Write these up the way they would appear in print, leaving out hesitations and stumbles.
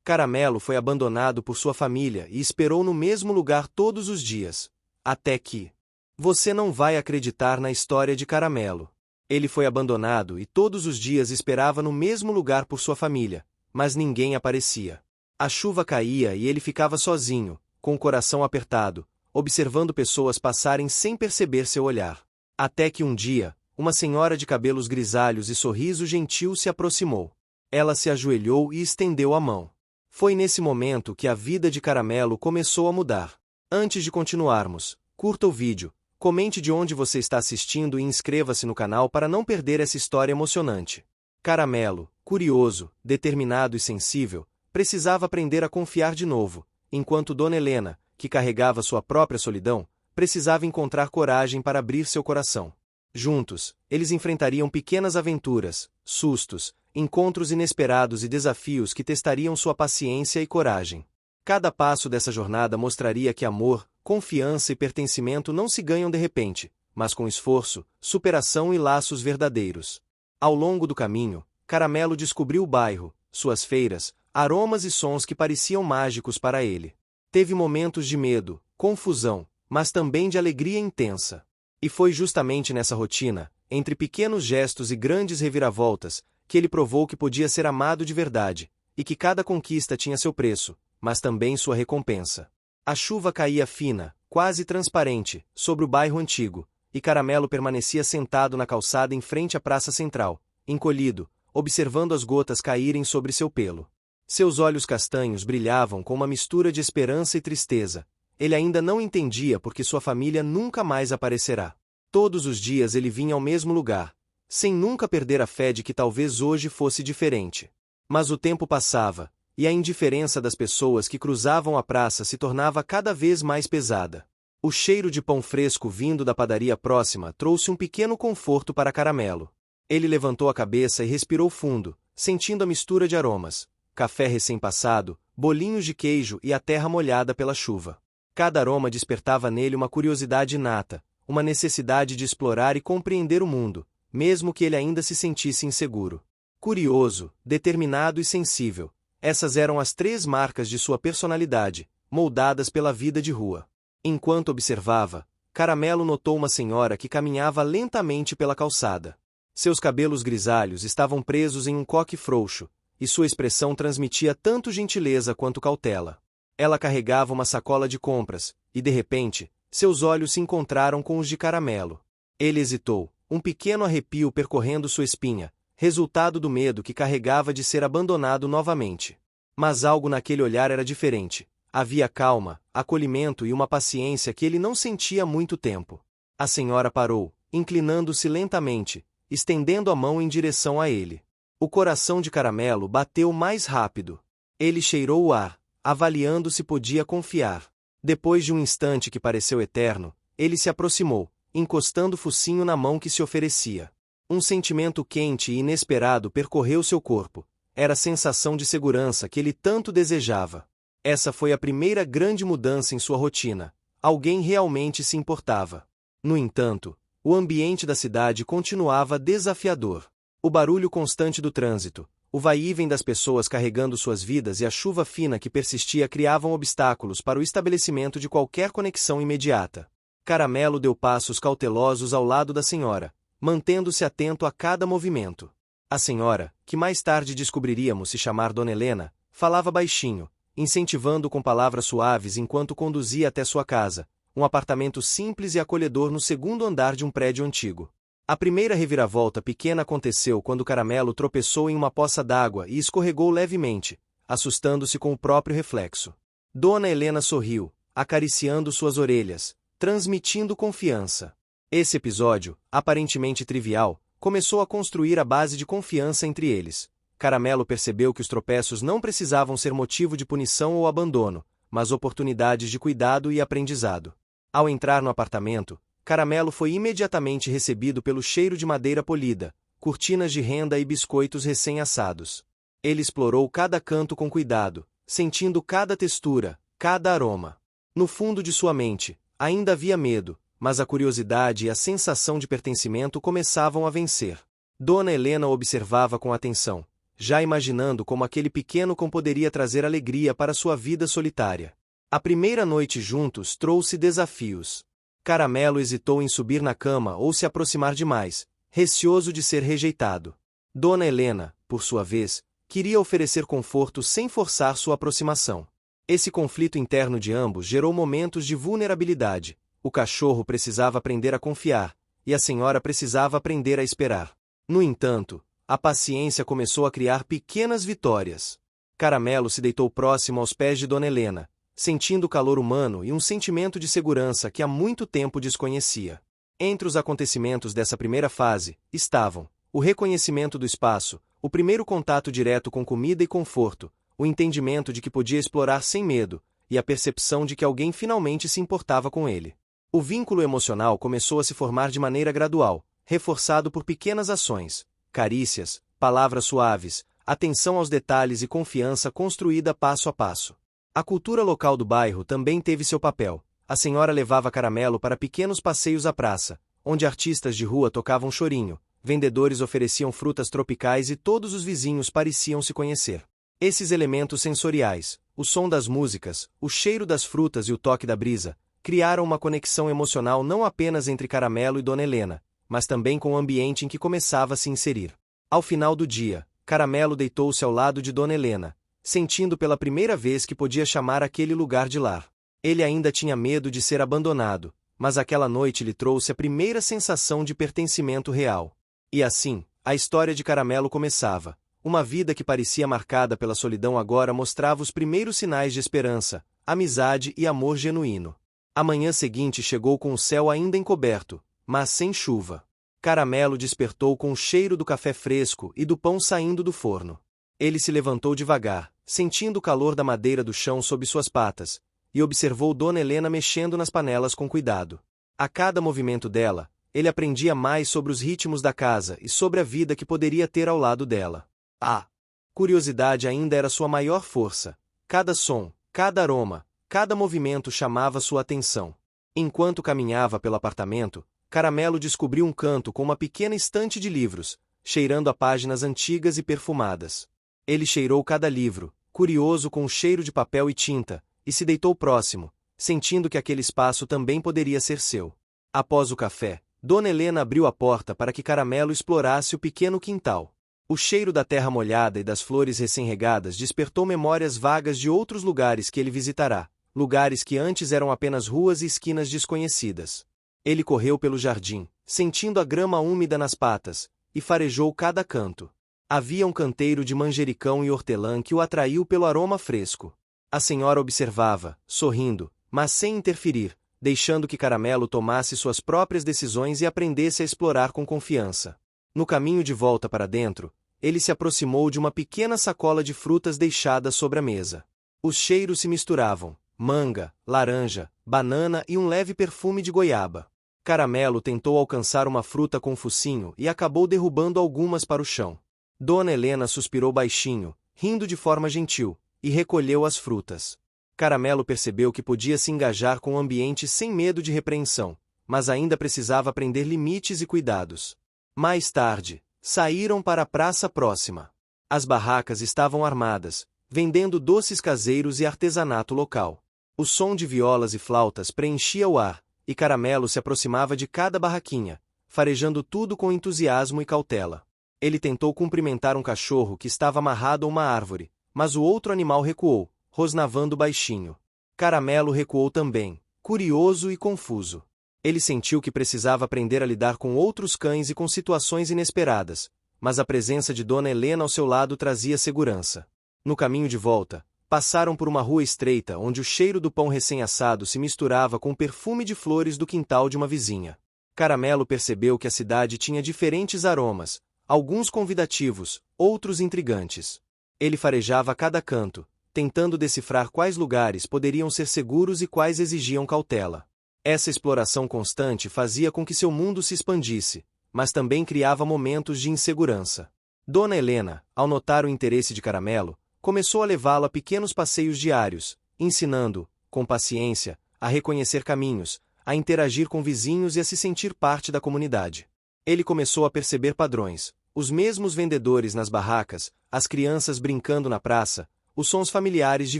Caramelo foi abandonado por sua família e esperou no mesmo lugar todos os dias. Até que... Você não vai acreditar na história de Caramelo. Ele foi abandonado e todos os dias esperava no mesmo lugar por sua família, mas ninguém aparecia. A chuva caía e ele ficava sozinho, com o coração apertado, observando pessoas passarem sem perceber seu olhar. Até que um dia, uma senhora de cabelos grisalhos e sorriso gentil se aproximou. Ela se ajoelhou e estendeu a mão. Foi nesse momento que a vida de Caramelo começou a mudar. Antes de continuarmos, curta o vídeo, comente de onde você está assistindo e inscreva-se no canal para não perder essa história emocionante. Caramelo, curioso, determinado e sensível, precisava aprender a confiar de novo, enquanto Dona Helena, que carregava sua própria solidão, precisava encontrar coragem para abrir seu coração. Juntos, eles enfrentariam pequenas aventuras, sustos, encontros inesperados e desafios que testariam sua paciência e coragem. Cada passo dessa jornada mostraria que amor, confiança e pertencimento não se ganham de repente, mas com esforço, superação e laços verdadeiros. Ao longo do caminho, Caramelo descobriu o bairro, suas feiras, aromas e sons que pareciam mágicos para ele. Teve momentos de medo, confusão, mas também de alegria intensa. E foi justamente nessa rotina, entre pequenos gestos e grandes reviravoltas, que ele provou que podia ser amado de verdade, e que cada conquista tinha seu preço, mas também sua recompensa. A chuva caía fina, quase transparente, sobre o bairro antigo, e Caramelo permanecia sentado na calçada em frente à praça central, encolhido, observando as gotas caírem sobre seu pelo. Seus olhos castanhos brilhavam com uma mistura de esperança e tristeza. Ele ainda não entendia porque sua família nunca mais aparecerá. Todos os dias ele vinha ao mesmo lugar, sem nunca perder a fé de que talvez hoje fosse diferente. Mas o tempo passava, e a indiferença das pessoas que cruzavam a praça se tornava cada vez mais pesada. O cheiro de pão fresco vindo da padaria próxima trouxe um pequeno conforto para Caramelo. Ele levantou a cabeça e respirou fundo, sentindo a mistura de aromas: café recém-passado, bolinhos de queijo e a terra molhada pela chuva. Cada aroma despertava nele uma curiosidade inata, uma necessidade de explorar e compreender o mundo, mesmo que ele ainda se sentisse inseguro. Curioso, determinado e sensível, essas eram as 3 marcas de sua personalidade, moldadas pela vida de rua. Enquanto observava, Caramelo notou uma senhora que caminhava lentamente pela calçada. Seus cabelos grisalhos estavam presos em um coque frouxo, e sua expressão transmitia tanto gentileza quanto cautela. Ela carregava uma sacola de compras, e de repente, seus olhos se encontraram com os de Caramelo. Ele hesitou, um pequeno arrepio percorrendo sua espinha, resultado do medo que carregava de ser abandonado novamente. Mas algo naquele olhar era diferente. Havia calma, acolhimento e uma paciência que ele não sentia há muito tempo. A senhora parou, inclinando-se lentamente, estendendo a mão em direção a ele. O coração de Caramelo bateu mais rápido. Ele cheirou o ar, avaliando se podia confiar. Depois de um instante que pareceu eterno, ele se aproximou, encostando o focinho na mão que se oferecia. Um sentimento quente e inesperado percorreu seu corpo. Era a sensação de segurança que ele tanto desejava. Essa foi a primeira grande mudança em sua rotina. Alguém realmente se importava. No entanto, o ambiente da cidade continuava desafiador. O barulho constante do trânsito, o vai-e-vem das pessoas carregando suas vidas e a chuva fina que persistia criavam obstáculos para o estabelecimento de qualquer conexão imediata. Caramelo deu passos cautelosos ao lado da senhora, mantendo-se atento a cada movimento. A senhora, que mais tarde descobriríamos se chamar Dona Helena, falava baixinho, incentivando com palavras suaves enquanto conduzia até sua casa, um apartamento simples e acolhedor no 2º andar de um prédio antigo. A primeira reviravolta pequena aconteceu quando Caramelo tropeçou em uma poça d'água e escorregou levemente, assustando-se com o próprio reflexo. Dona Helena sorriu, acariciando suas orelhas, transmitindo confiança. Esse episódio, aparentemente trivial, começou a construir a base de confiança entre eles. Caramelo percebeu que os tropeços não precisavam ser motivo de punição ou abandono, mas oportunidades de cuidado e aprendizado. Ao entrar no apartamento, Caramelo foi imediatamente recebido pelo cheiro de madeira polida, cortinas de renda e biscoitos recém-assados. Ele explorou cada canto com cuidado, sentindo cada textura, cada aroma. No fundo de sua mente, ainda havia medo, mas a curiosidade e a sensação de pertencimento começavam a vencer. Dona Helena o observava com atenção, já imaginando como aquele pequeno cão poderia trazer alegria para sua vida solitária. A primeira noite juntos trouxe desafios. Caramelo hesitou em subir na cama ou se aproximar demais, receoso de ser rejeitado. Dona Helena, por sua vez, queria oferecer conforto sem forçar sua aproximação. Esse conflito interno de ambos gerou momentos de vulnerabilidade. O cachorro precisava aprender a confiar, e a senhora precisava aprender a esperar. No entanto, a paciência começou a criar pequenas vitórias. Caramelo se deitou próximo aos pés de Dona Helena, sentindo o calor humano e um sentimento de segurança que há muito tempo desconhecia. Entre os acontecimentos dessa primeira fase, estavam o reconhecimento do espaço, o primeiro contato direto com comida e conforto, o entendimento de que podia explorar sem medo, e a percepção de que alguém finalmente se importava com ele. O vínculo emocional começou a se formar de maneira gradual, reforçado por pequenas ações, carícias, palavras suaves, atenção aos detalhes e confiança construída passo a passo. A cultura local do bairro também teve seu papel. A senhora levava Caramelo para pequenos passeios à praça, onde artistas de rua tocavam chorinho, vendedores ofereciam frutas tropicais e todos os vizinhos pareciam se conhecer. Esses elementos sensoriais, o som das músicas, o cheiro das frutas e o toque da brisa, criaram uma conexão emocional não apenas entre Caramelo e Dona Helena, mas também com o ambiente em que começava a se inserir. Ao final do dia, Caramelo deitou-se ao lado de Dona Helena, sentindo pela primeira vez que podia chamar aquele lugar de lar. Ele ainda tinha medo de ser abandonado, mas aquela noite lhe trouxe a primeira sensação de pertencimento real. E assim, a história de Caramelo começava. Uma vida que parecia marcada pela solidão agora mostrava os primeiros sinais de esperança, amizade e amor genuíno. A manhã seguinte chegou com o céu ainda encoberto, mas sem chuva. Caramelo despertou com o cheiro do café fresco e do pão saindo do forno. Ele se levantou devagar, sentindo o calor da madeira do chão sob suas patas, e observou Dona Helena mexendo nas panelas com cuidado. A cada movimento dela, ele aprendia mais sobre os ritmos da casa e sobre a vida que poderia ter ao lado dela. A curiosidade ainda era sua maior força. Cada som, cada aroma, cada movimento chamava sua atenção. Enquanto caminhava pelo apartamento, Caramelo descobriu um canto com uma pequena estante de livros, cheirando a páginas antigas e perfumadas. Ele cheirou cada livro, curioso com o cheiro de papel e tinta, e se deitou próximo, sentindo que aquele espaço também poderia ser seu. Após o café, Dona Helena abriu a porta para que Caramelo explorasse o pequeno quintal. O cheiro da terra molhada e das flores recém-regadas despertou memórias vagas de outros lugares que ele visitará, lugares que antes eram apenas ruas e esquinas desconhecidas. Ele correu pelo jardim, sentindo a grama úmida nas patas, e farejou cada canto. Havia um canteiro de manjericão e hortelã que o atraiu pelo aroma fresco. A senhora observava, sorrindo, mas sem interferir, deixando que Caramelo tomasse suas próprias decisões e aprendesse a explorar com confiança. No caminho de volta para dentro, ele se aproximou de uma pequena sacola de frutas deixada sobre a mesa. Os cheiros se misturavam: manga, laranja, banana e um leve perfume de goiaba. Caramelo tentou alcançar uma fruta com o focinho e acabou derrubando algumas para o chão. Dona Helena suspirou baixinho, rindo de forma gentil, e recolheu as frutas. Caramelo percebeu que podia se engajar com o ambiente sem medo de repreensão, mas ainda precisava aprender limites e cuidados. Mais tarde, saíram para a praça próxima. As barracas estavam armadas, vendendo doces caseiros e artesanato local. O som de violas e flautas preenchia o ar, e Caramelo se aproximava de cada barraquinha, farejando tudo com entusiasmo e cautela. Ele tentou cumprimentar um cachorro que estava amarrado a uma árvore, mas o outro animal recuou, rosnavando baixinho. Caramelo recuou também, curioso e confuso. Ele sentiu que precisava aprender a lidar com outros cães e com situações inesperadas, mas a presença de Dona Helena ao seu lado trazia segurança. No caminho de volta, passaram por uma rua estreita onde o cheiro do pão recém-assado se misturava com o perfume de flores do quintal de uma vizinha. Caramelo percebeu que a cidade tinha diferentes aromas, alguns convidativos, outros intrigantes. Ele farejava cada canto, tentando decifrar quais lugares poderiam ser seguros e quais exigiam cautela. Essa exploração constante fazia com que seu mundo se expandisse, mas também criava momentos de insegurança. Dona Helena, ao notar o interesse de Caramelo, começou a levá-lo a pequenos passeios diários, ensinando, com paciência, a reconhecer caminhos, a interagir com vizinhos e a se sentir parte da comunidade. Ele começou a perceber padrões: Os mesmos vendedores nas barracas, as crianças brincando na praça, os sons familiares de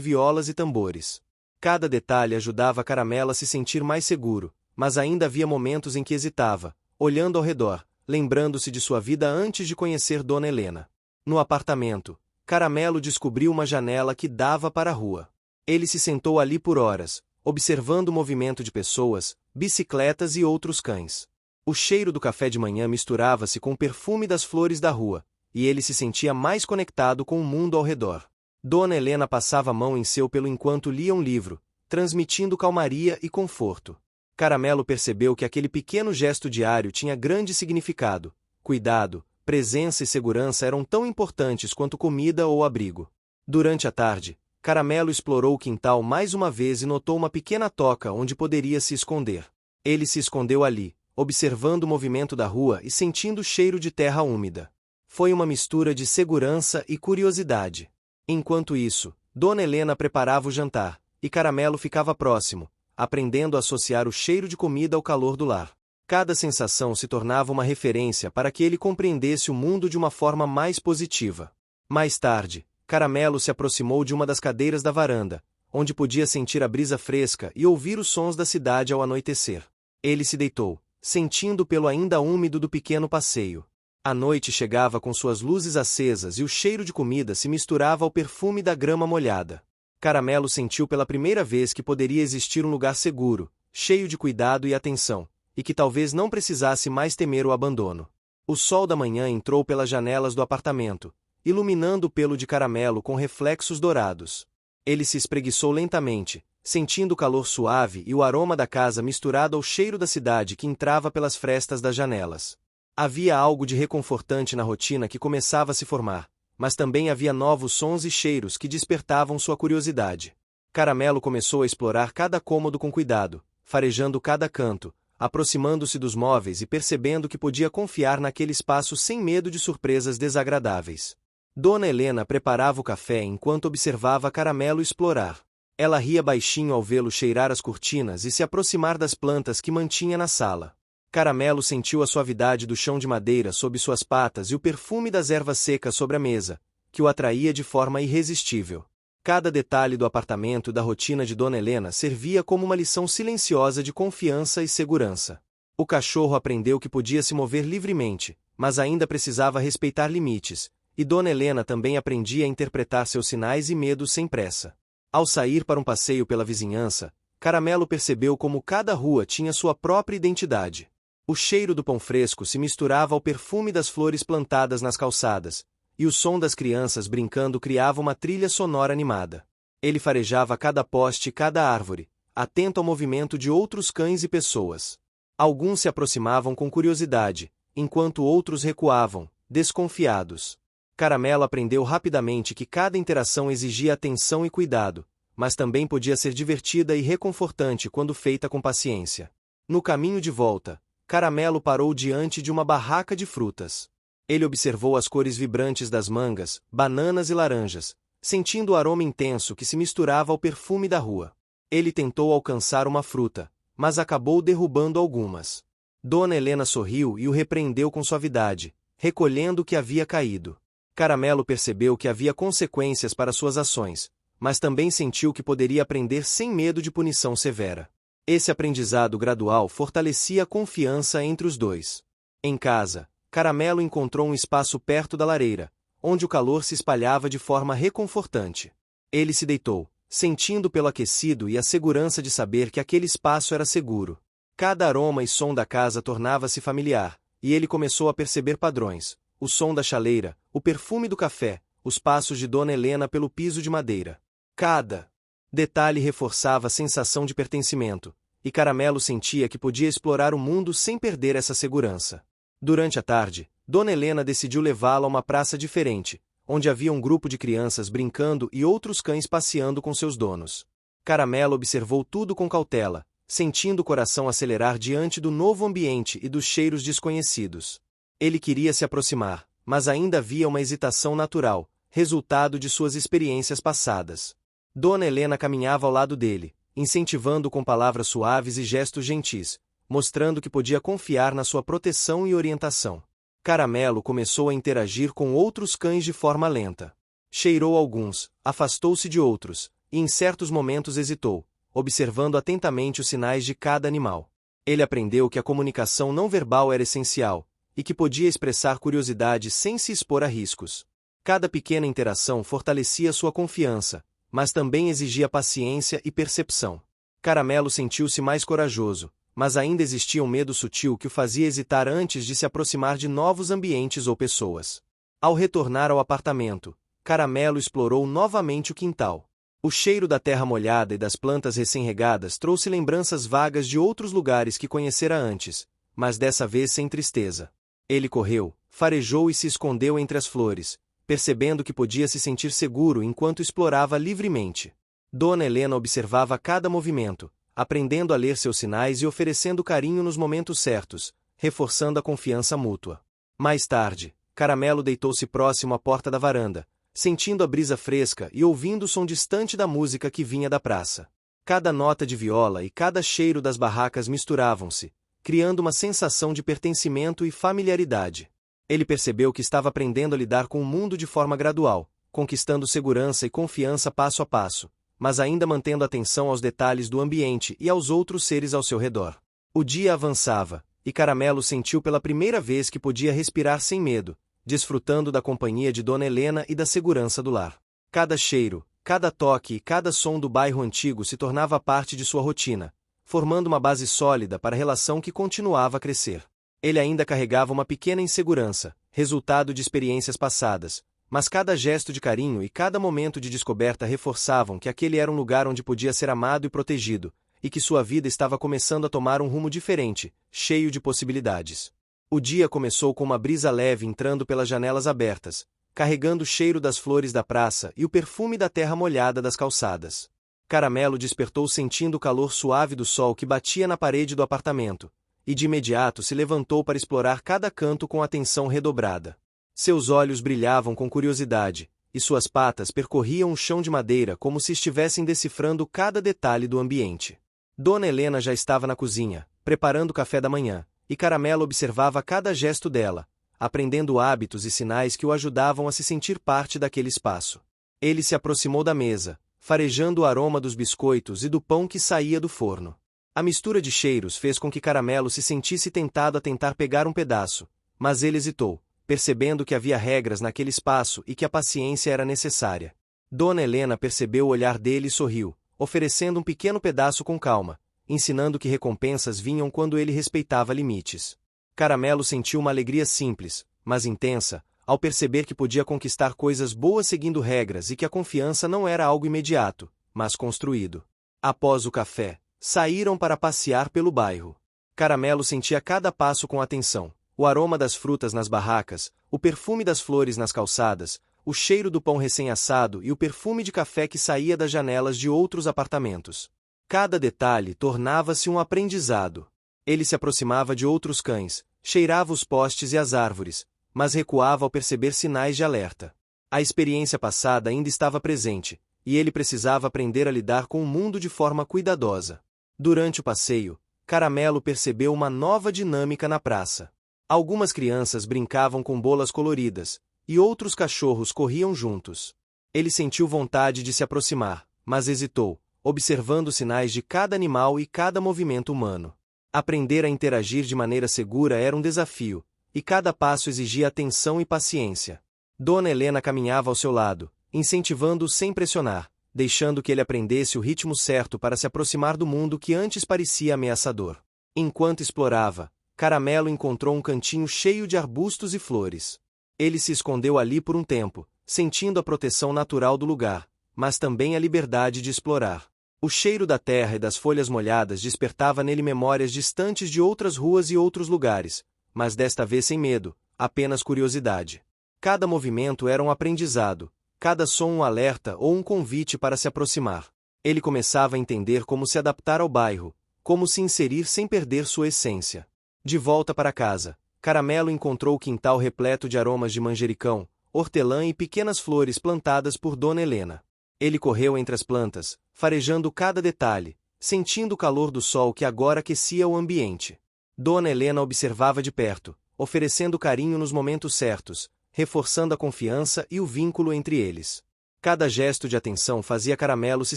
violas e tambores. Cada detalhe ajudava Caramelo a se sentir mais seguro, mas ainda havia momentos em que hesitava, olhando ao redor, lembrando-se de sua vida antes de conhecer Dona Helena. No apartamento, Caramelo descobriu uma janela que dava para a rua. Ele se sentou ali por horas, observando o movimento de pessoas, bicicletas e outros cães. O cheiro do café de manhã misturava-se com o perfume das flores da rua, e ele se sentia mais conectado com o mundo ao redor. Dona Helena passava a mão em seu pelo enquanto lia um livro, transmitindo calmaria e conforto. Caramelo percebeu que aquele pequeno gesto diário tinha grande significado. Cuidado, presença e segurança eram tão importantes quanto comida ou abrigo. Durante a tarde, Caramelo explorou o quintal mais uma vez e notou uma pequena toca onde poderia se esconder. Ele se escondeu ali, observando o movimento da rua e sentindo o cheiro de terra úmida. Foi uma mistura de segurança e curiosidade. Enquanto isso, Dona Helena preparava o jantar, e Caramelo ficava próximo, aprendendo a associar o cheiro de comida ao calor do lar. Cada sensação se tornava uma referência para que ele compreendesse o mundo de uma forma mais positiva. Mais tarde, Caramelo se aproximou de uma das cadeiras da varanda, onde podia sentir a brisa fresca e ouvir os sons da cidade ao anoitecer. Ele se deitou, sentindo o pelo ainda úmido do pequeno passeio. A noite chegava com suas luzes acesas e o cheiro de comida se misturava ao perfume da grama molhada. Caramelo sentiu pela primeira vez que poderia existir um lugar seguro, cheio de cuidado e atenção, e que talvez não precisasse mais temer o abandono. O sol da manhã entrou pelas janelas do apartamento, iluminando o pelo de Caramelo com reflexos dourados. Ele se espreguiçou lentamente, sentindo o calor suave e o aroma da casa misturado ao cheiro da cidade que entrava pelas frestas das janelas. Havia algo de reconfortante na rotina que começava a se formar, mas também havia novos sons e cheiros que despertavam sua curiosidade. Caramelo começou a explorar cada cômodo com cuidado, farejando cada canto, aproximando-se dos móveis e percebendo que podia confiar naquele espaço sem medo de surpresas desagradáveis. Dona Helena preparava o café enquanto observava Caramelo explorar. Ela ria baixinho ao vê-lo cheirar as cortinas e se aproximar das plantas que mantinha na sala. Caramelo sentiu a suavidade do chão de madeira sob suas patas e o perfume das ervas secas sobre a mesa, que o atraía de forma irresistível. Cada detalhe do apartamento e da rotina de Dona Helena servia como uma lição silenciosa de confiança e segurança. O cachorro aprendeu que podia se mover livremente, mas ainda precisava respeitar limites, e Dona Helena também aprendia a interpretar seus sinais e medos sem pressa. Ao sair para um passeio pela vizinhança, Caramelo percebeu como cada rua tinha sua própria identidade. O cheiro do pão fresco se misturava ao perfume das flores plantadas nas calçadas, e o som das crianças brincando criava uma trilha sonora animada. Ele farejava cada poste e cada árvore, atento ao movimento de outros cães e pessoas. Alguns se aproximavam com curiosidade, enquanto outros recuavam, desconfiados. Caramelo aprendeu rapidamente que cada interação exigia atenção e cuidado, mas também podia ser divertida e reconfortante quando feita com paciência. No caminho de volta, Caramelo parou diante de uma barraca de frutas. Ele observou as cores vibrantes das mangas, bananas e laranjas, sentindo o aroma intenso que se misturava ao perfume da rua. Ele tentou alcançar uma fruta, mas acabou derrubando algumas. Dona Helena sorriu e o repreendeu com suavidade, recolhendo o que havia caído. Caramelo percebeu que havia consequências para suas ações, mas também sentiu que poderia aprender sem medo de punição severa. Esse aprendizado gradual fortalecia a confiança entre os dois. Em casa, Caramelo encontrou um espaço perto da lareira, onde o calor se espalhava de forma reconfortante. Ele se deitou, sentindo pelo aquecido e a segurança de saber que aquele espaço era seguro. Cada aroma e som da casa tornava-se familiar, e ele começou a perceber padrões: o som da chaleira, o perfume do café, os passos de Dona Helena pelo piso de madeira. Cada detalhe reforçava a sensação de pertencimento, e Caramelo sentia que podia explorar o mundo sem perder essa segurança. Durante a tarde, Dona Helena decidiu levá-lo a uma praça diferente, onde havia um grupo de crianças brincando e outros cães passeando com seus donos. Caramelo observou tudo com cautela, sentindo o coração acelerar diante do novo ambiente e dos cheiros desconhecidos. Ele queria se aproximar, mas ainda havia uma hesitação natural, resultado de suas experiências passadas. Dona Helena caminhava ao lado dele, incentivando-o com palavras suaves e gestos gentis, mostrando que podia confiar na sua proteção e orientação. Caramelo começou a interagir com outros cães de forma lenta. Cheirou alguns, afastou-se de outros, e em certos momentos hesitou, observando atentamente os sinais de cada animal. Ele aprendeu que a comunicação não verbal era essencial, e que podia expressar curiosidade sem se expor a riscos. Cada pequena interação fortalecia sua confiança, mas também exigia paciência e percepção. Caramelo sentiu-se mais corajoso, mas ainda existia um medo sutil que o fazia hesitar antes de se aproximar de novos ambientes ou pessoas. Ao retornar ao apartamento, Caramelo explorou novamente o quintal. O cheiro da terra molhada e das plantas recém-regadas trouxe lembranças vagas de outros lugares que conhecera antes, mas dessa vez sem tristeza. Ele correu, farejou e se escondeu entre as flores, percebendo que podia se sentir seguro enquanto explorava livremente. Dona Helena observava cada movimento, aprendendo a ler seus sinais e oferecendo carinho nos momentos certos, reforçando a confiança mútua. Mais tarde, Caramelo deitou-se próximo à porta da varanda, sentindo a brisa fresca e ouvindo o som distante da música que vinha da praça. Cada nota de viola e cada cheiro das barracas misturavam-se, criando uma sensação de pertencimento e familiaridade. Ele percebeu que estava aprendendo a lidar com o mundo de forma gradual, conquistando segurança e confiança passo a passo, mas ainda mantendo atenção aos detalhes do ambiente e aos outros seres ao seu redor. O dia avançava, e Caramelo sentiu pela primeira vez que podia respirar sem medo, desfrutando da companhia de Dona Helena e da segurança do lar. Cada cheiro, cada toque e cada som do bairro antigo se tornava parte de sua rotina, formando uma base sólida para a relação que continuava a crescer. Ele ainda carregava uma pequena insegurança, resultado de experiências passadas, mas cada gesto de carinho e cada momento de descoberta reforçavam que aquele era um lugar onde podia ser amado e protegido, e que sua vida estava começando a tomar um rumo diferente, cheio de possibilidades. O dia começou com uma brisa leve entrando pelas janelas abertas, carregando o cheiro das flores da praça e o perfume da terra molhada das calçadas. Caramelo despertou sentindo o calor suave do sol que batia na parede do apartamento, e de imediato se levantou para explorar cada canto com atenção redobrada. Seus olhos brilhavam com curiosidade, e suas patas percorriam o chão de madeira como se estivessem decifrando cada detalhe do ambiente. Dona Helena já estava na cozinha, preparando o café da manhã, e Caramelo observava cada gesto dela, aprendendo hábitos e sinais que o ajudavam a se sentir parte daquele espaço. Ele se aproximou da mesa, farejando o aroma dos biscoitos e do pão que saía do forno. A mistura de cheiros fez com que Caramelo se sentisse tentado a tentar pegar um pedaço, mas ele hesitou, percebendo que havia regras naquele espaço e que a paciência era necessária. Dona Helena percebeu o olhar dele e sorriu, oferecendo um pequeno pedaço com calma, ensinando que recompensas vinham quando ele respeitava limites. Caramelo sentiu uma alegria simples, mas intensa, ao perceber que podia conquistar coisas boas seguindo regras e que a confiança não era algo imediato, mas construído. Após o café, saíram para passear pelo bairro. Caramelo sentia cada passo com atenção, o aroma das frutas nas barracas, o perfume das flores nas calçadas, o cheiro do pão recém-assado e o perfume de café que saía das janelas de outros apartamentos. Cada detalhe tornava-se um aprendizado. Ele se aproximava de outros cães, cheirava os postes e as árvores, mas recuava ao perceber sinais de alerta. A experiência passada ainda estava presente, e ele precisava aprender a lidar com o mundo de forma cuidadosa. Durante o passeio, Caramelo percebeu uma nova dinâmica na praça. Algumas crianças brincavam com bolas coloridas, e outros cachorros corriam juntos. Ele sentiu vontade de se aproximar, mas hesitou, observando os sinais de cada animal e cada movimento humano. Aprender a interagir de maneira segura era um desafio, e cada passo exigia atenção e paciência. Dona Helena caminhava ao seu lado, incentivando-o sem pressionar, deixando que ele aprendesse o ritmo certo para se aproximar do mundo que antes parecia ameaçador. Enquanto explorava, Caramelo encontrou um cantinho cheio de arbustos e flores. Ele se escondeu ali por um tempo, sentindo a proteção natural do lugar, mas também a liberdade de explorar. O cheiro da terra e das folhas molhadas despertava nele memórias distantes de outras ruas e outros lugares, mas desta vez sem medo, apenas curiosidade. Cada movimento era um aprendizado, cada som um alerta ou um convite para se aproximar. Ele começava a entender como se adaptar ao bairro, como se inserir sem perder sua essência. De volta para casa, Caramelo encontrou o quintal repleto de aromas de manjericão, hortelã e pequenas flores plantadas por Dona Helena. Ele correu entre as plantas, farejando cada detalhe, sentindo o calor do sol que agora aquecia o ambiente. Dona Helena observava de perto, oferecendo carinho nos momentos certos, reforçando a confiança e o vínculo entre eles. Cada gesto de atenção fazia Caramelo se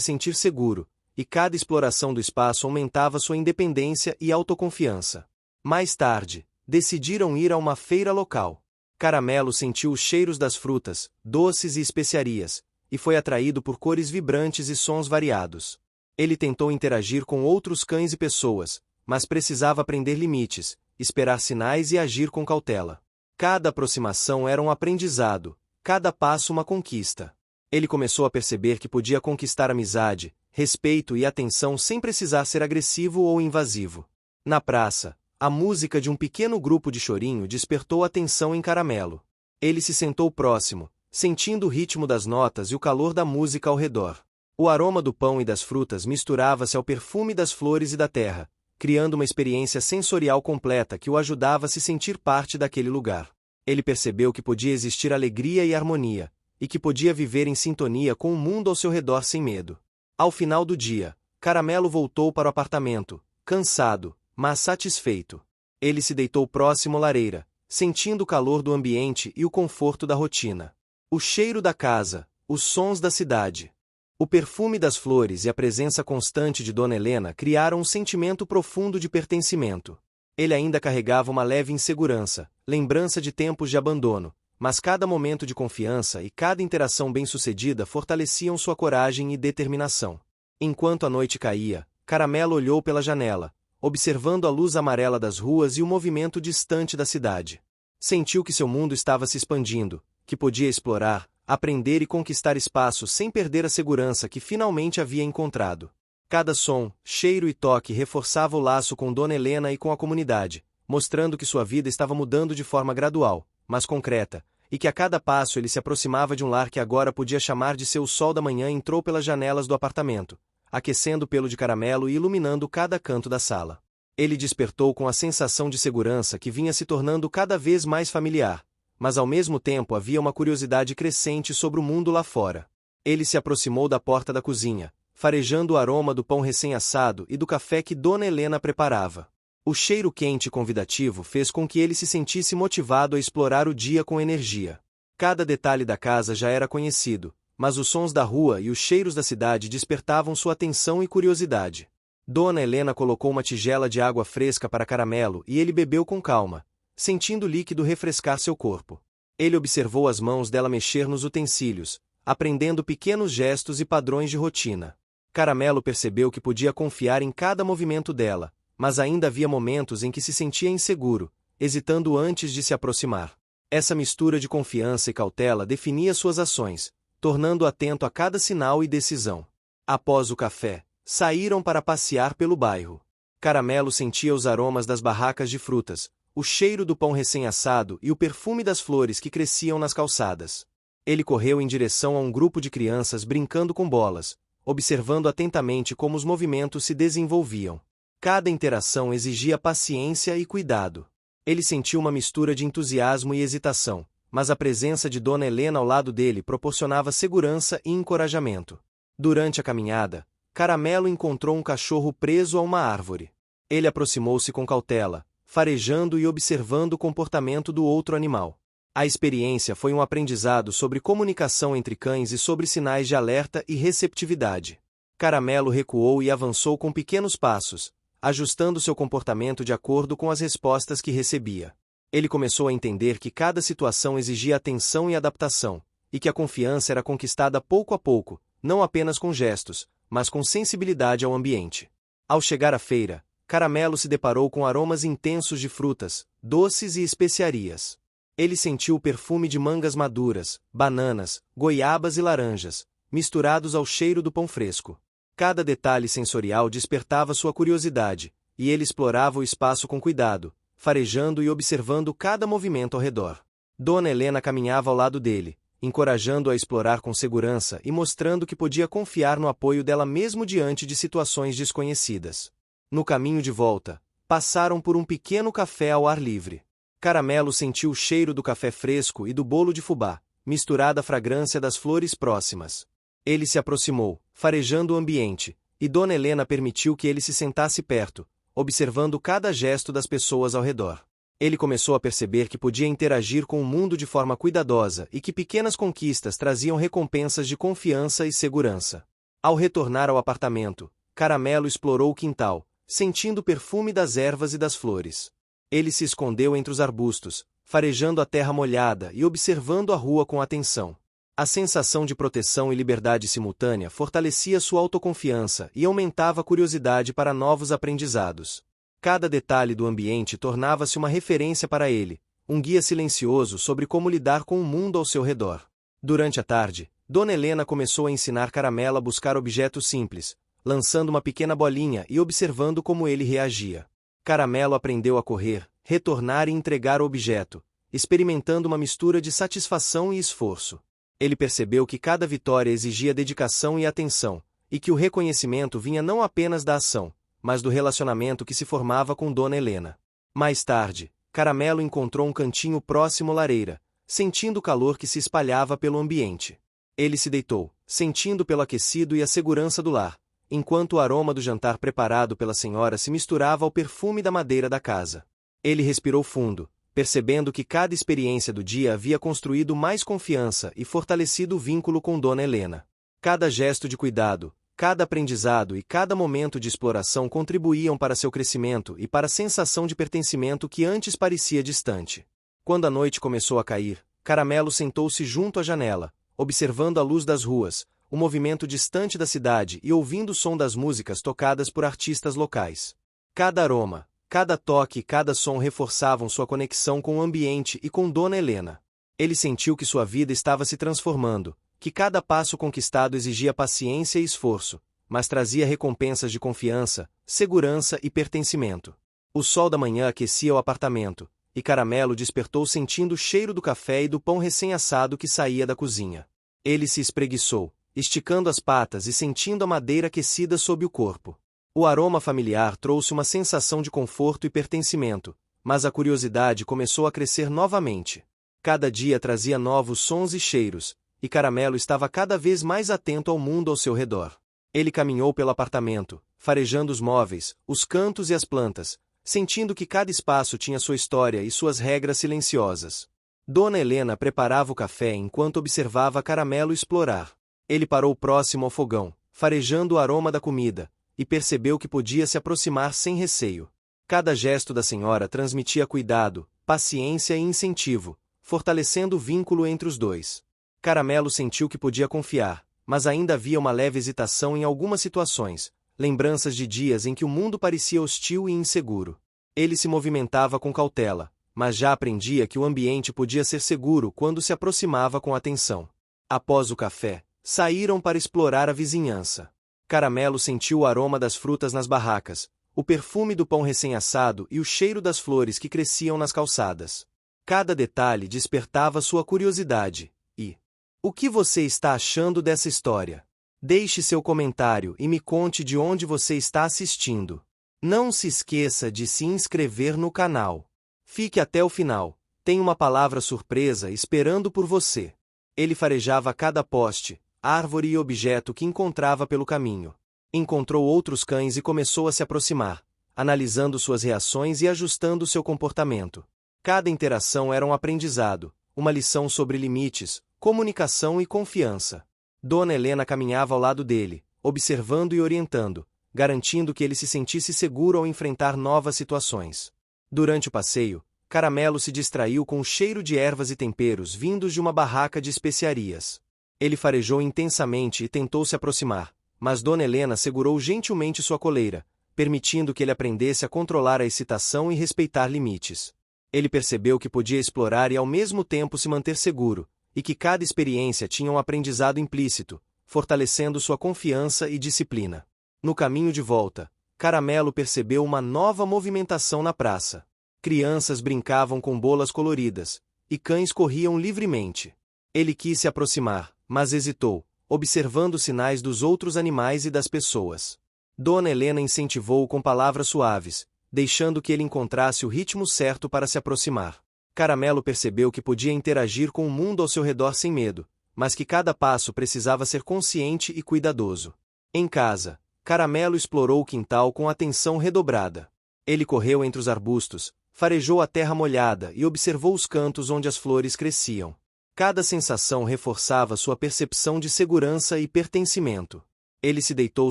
sentir seguro, e cada exploração do espaço aumentava sua independência e autoconfiança. Mais tarde, decidiram ir a uma feira local. Caramelo sentiu os cheiros das frutas, doces e especiarias, e foi atraído por cores vibrantes e sons variados. Ele tentou interagir com outros cães e pessoas, mas precisava aprender limites, esperar sinais e agir com cautela. Cada aproximação era um aprendizado, cada passo uma conquista. Ele começou a perceber que podia conquistar amizade, respeito e atenção sem precisar ser agressivo ou invasivo. Na praça, a música de um pequeno grupo de chorinho despertou a atenção em Caramelo. Ele se sentou próximo, sentindo o ritmo das notas e o calor da música ao redor. O aroma do pão e das frutas misturava-se ao perfume das flores e da terra, criando uma experiência sensorial completa que o ajudava a se sentir parte daquele lugar. Ele percebeu que podia existir alegria e harmonia, e que podia viver em sintonia com o mundo ao seu redor sem medo. Ao final do dia, Caramelo voltou para o apartamento, cansado, mas satisfeito. Ele se deitou próximo à lareira, sentindo o calor do ambiente e o conforto da rotina. O cheiro da casa, os sons da cidade, o perfume das flores e a presença constante de Dona Helena criaram um sentimento profundo de pertencimento. Ele ainda carregava uma leve insegurança, lembrança de tempos de abandono, mas cada momento de confiança e cada interação bem-sucedida fortaleciam sua coragem e determinação. Enquanto a noite caía, Caramelo olhou pela janela, observando a luz amarela das ruas e o movimento distante da cidade. Sentiu que seu mundo estava se expandindo, que podia explorar, aprender e conquistar espaços sem perder a segurança que finalmente havia encontrado. Cada som, cheiro e toque reforçava o laço com Dona Helena e com a comunidade, mostrando que sua vida estava mudando de forma gradual, mas concreta, e que a cada passo ele se aproximava de um lar que agora podia chamar de seu sol da manhã entrou pelas janelas do apartamento, aquecendo o pelo de Caramelo e iluminando cada canto da sala. Ele despertou com a sensação de segurança que vinha se tornando cada vez mais familiar, mas ao mesmo tempo havia uma curiosidade crescente sobre o mundo lá fora. Ele se aproximou da porta da cozinha, farejando o aroma do pão recém-assado e do café que Dona Helena preparava. O cheiro quente e convidativo fez com que ele se sentisse motivado a explorar o dia com energia. Cada detalhe da casa já era conhecido, mas os sons da rua e os cheiros da cidade despertavam sua atenção e curiosidade. Dona Helena colocou uma tigela de água fresca para Caramelo e ele bebeu com calma, sentindo o líquido refrescar seu corpo. Ele observou as mãos dela mexer nos utensílios, aprendendo pequenos gestos e padrões de rotina. Caramelo percebeu que podia confiar em cada movimento dela, mas ainda havia momentos em que se sentia inseguro, hesitando antes de se aproximar. Essa mistura de confiança e cautela definia suas ações, tornando-o atento a cada sinal e decisão. Após o café, saíram para passear pelo bairro. Caramelo sentia os aromas das barracas de frutas, o cheiro do pão recém-assado e o perfume das flores que cresciam nas calçadas. Ele correu em direção a um grupo de crianças brincando com bolas, observando atentamente como os movimentos se desenvolviam. Cada interação exigia paciência e cuidado. Ele sentiu uma mistura de entusiasmo e hesitação, mas a presença de Dona Helena ao lado dele proporcionava segurança e encorajamento. Durante a caminhada, Caramelo encontrou um cachorro preso a uma árvore. Ele aproximou-se com cautela, farejando e observando o comportamento do outro animal. A experiência foi um aprendizado sobre comunicação entre cães e sobre sinais de alerta e receptividade. Caramelo recuou e avançou com pequenos passos, ajustando seu comportamento de acordo com as respostas que recebia. Ele começou a entender que cada situação exigia atenção e adaptação, e que a confiança era conquistada pouco a pouco, não apenas com gestos, mas com sensibilidade ao ambiente. Ao chegar à feira, Caramelo se deparou com aromas intensos de frutas, doces e especiarias. Ele sentiu o perfume de mangas maduras, bananas, goiabas e laranjas, misturados ao cheiro do pão fresco. Cada detalhe sensorial despertava sua curiosidade, e ele explorava o espaço com cuidado, farejando e observando cada movimento ao redor. Dona Helena caminhava ao lado dele, encorajando-o a explorar com segurança e mostrando que podia confiar no apoio dela mesmo diante de situações desconhecidas. No caminho de volta, passaram por um pequeno café ao ar livre. Caramelo sentiu o cheiro do café fresco e do bolo de fubá, misturada à fragrância das flores próximas. Ele se aproximou, farejando o ambiente, e Dona Helena permitiu que ele se sentasse perto, observando cada gesto das pessoas ao redor. Ele começou a perceber que podia interagir com o mundo de forma cuidadosa e que pequenas conquistas traziam recompensas de confiança e segurança. Ao retornar ao apartamento, Caramelo explorou o quintal, sentindo o perfume das ervas e das flores. Ele se escondeu entre os arbustos, farejando a terra molhada e observando a rua com atenção. A sensação de proteção e liberdade simultânea fortalecia sua autoconfiança e aumentava a curiosidade para novos aprendizados. Cada detalhe do ambiente tornava-se uma referência para ele, um guia silencioso sobre como lidar com o mundo ao seu redor. Durante a tarde, Dona Helena começou a ensinar Caramelo a buscar objetos simples, lançando uma pequena bolinha e observando como ele reagia. Caramelo aprendeu a correr, retornar e entregar o objeto, experimentando uma mistura de satisfação e esforço. Ele percebeu que cada vitória exigia dedicação e atenção, e que o reconhecimento vinha não apenas da ação, mas do relacionamento que se formava com Dona Helena. Mais tarde, Caramelo encontrou um cantinho próximo à lareira, sentindo o calor que se espalhava pelo ambiente. Ele se deitou, sentindo pelo aquecido e a segurança do lar, enquanto o aroma do jantar preparado pela senhora se misturava ao perfume da madeira da casa. Ele respirou fundo, percebendo que cada experiência do dia havia construído mais confiança e fortalecido o vínculo com Dona Helena. Cada gesto de cuidado, cada aprendizado e cada momento de exploração contribuíam para seu crescimento e para a sensação de pertencimento que antes parecia distante. Quando a noite começou a cair, Caramelo sentou-se junto à janela, observando a luz das ruas, o movimento distante da cidade e ouvindo o som das músicas tocadas por artistas locais. Cada aroma, cada toque e cada som reforçavam sua conexão com o ambiente e com Dona Helena. Ele sentiu que sua vida estava se transformando, que cada passo conquistado exigia paciência e esforço, mas trazia recompensas de confiança, segurança e pertencimento. O sol da manhã aquecia o apartamento, e Caramelo despertou sentindo o cheiro do café e do pão recém-assado que saía da cozinha. Ele se espreguiçou, esticando as patas e sentindo a madeira aquecida sob o corpo. O aroma familiar trouxe uma sensação de conforto e pertencimento, mas a curiosidade começou a crescer novamente. Cada dia trazia novos sons e cheiros, e Caramelo estava cada vez mais atento ao mundo ao seu redor. Ele caminhou pelo apartamento, farejando os móveis, os cantos e as plantas, sentindo que cada espaço tinha sua história e suas regras silenciosas. Dona Helena preparava o café enquanto observava Caramelo explorar. Ele parou próximo ao fogão, farejando o aroma da comida, e percebeu que podia se aproximar sem receio. Cada gesto da senhora transmitia cuidado, paciência e incentivo, fortalecendo o vínculo entre os dois. Caramelo sentiu que podia confiar, mas ainda havia uma leve hesitação em algumas situações, lembranças de dias em que o mundo parecia hostil e inseguro. Ele se movimentava com cautela, mas já aprendia que o ambiente podia ser seguro quando se aproximava com atenção. Após o café, saíram para explorar a vizinhança. Caramelo sentiu o aroma das frutas nas barracas, o perfume do pão recém-assado e o cheiro das flores que cresciam nas calçadas. Cada detalhe despertava sua curiosidade. E o que você está achando dessa história? Deixe seu comentário e me conte de onde você está assistindo. Não se esqueça de se inscrever no canal. Fique até o final, tem uma palavra surpresa esperando por você. Ele farejava cada poste, árvore e objeto que encontrava pelo caminho. Encontrou outros cães e começou a se aproximar, analisando suas reações e ajustando seu comportamento. Cada interação era um aprendizado, uma lição sobre limites, comunicação e confiança. Dona Helena caminhava ao lado dele, observando e orientando, garantindo que ele se sentisse seguro ao enfrentar novas situações. Durante o passeio, Caramelo se distraiu com o cheiro de ervas e temperos vindos de uma barraca de especiarias. Ele farejou intensamente e tentou se aproximar, mas Dona Helena segurou gentilmente sua coleira, permitindo que ele aprendesse a controlar a excitação e respeitar limites. Ele percebeu que podia explorar e ao mesmo tempo se manter seguro, e que cada experiência tinha um aprendizado implícito, fortalecendo sua confiança e disciplina. No caminho de volta, Caramelo percebeu uma nova movimentação na praça. Crianças brincavam com bolas coloridas, e cães corriam livremente. Ele quis se aproximar, mas hesitou, observando os sinais dos outros animais e das pessoas. Dona Helena incentivou-o com palavras suaves, deixando que ele encontrasse o ritmo certo para se aproximar. Caramelo percebeu que podia interagir com o mundo ao seu redor sem medo, mas que cada passo precisava ser consciente e cuidadoso. Em casa, Caramelo explorou o quintal com atenção redobrada. Ele correu entre os arbustos, Farejou a terra molhada e observou os cantos onde as flores cresciam. Cada sensação reforçava sua percepção de segurança e pertencimento. Ele se deitou